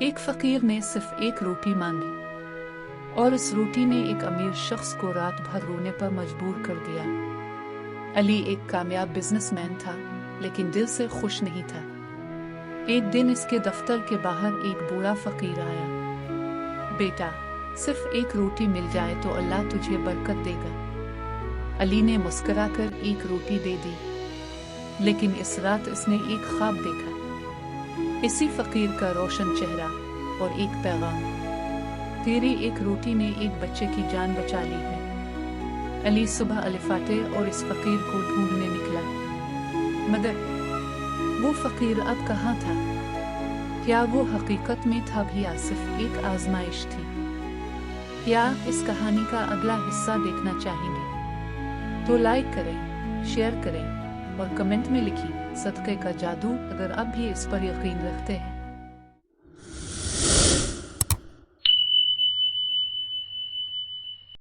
ایک فقیر نے صرف ایک روٹی مانگی اور اس روٹی نے ایک امیر شخص کو رات بھر رونے پر مجبور کر دیا۔ علی ایک کامیاب بزنس مین تھا لیکن دل سے خوش نہیں تھا۔ ایک دن اس کے دفتر کے باہر ایک بوڑھا فقیر آیا۔ بیٹا، صرف ایک روٹی مل جائے تو اللہ تجھے برکت دے گا۔ علی نے مسکرا کر ایک روٹی دے دی، لیکن اس رات اس نے ایک خواب دیکھا۔ اسی فقیر کا روشن چہرہ اور ایک پیغام، تیری ایک روٹی نے ایک بچے کی جان بچا لی ہے۔ علی صبح الفاتح اور اس فقیر کو ڈھونڈنے نکلا، مگر وہ فقیر اب کہاں تھا؟ کیا وہ حقیقت میں تھا بھی یا صرف ایک آزمائش تھی؟ کیا اس کہانی کا اگلا حصہ دیکھنا چاہیں گے؟ تو لائک کریں، شیئر کریں اور کمنٹ میں لکھیں صدقے کا جادو، اگر اب بھی اس پر یقین رکھتے ہیں۔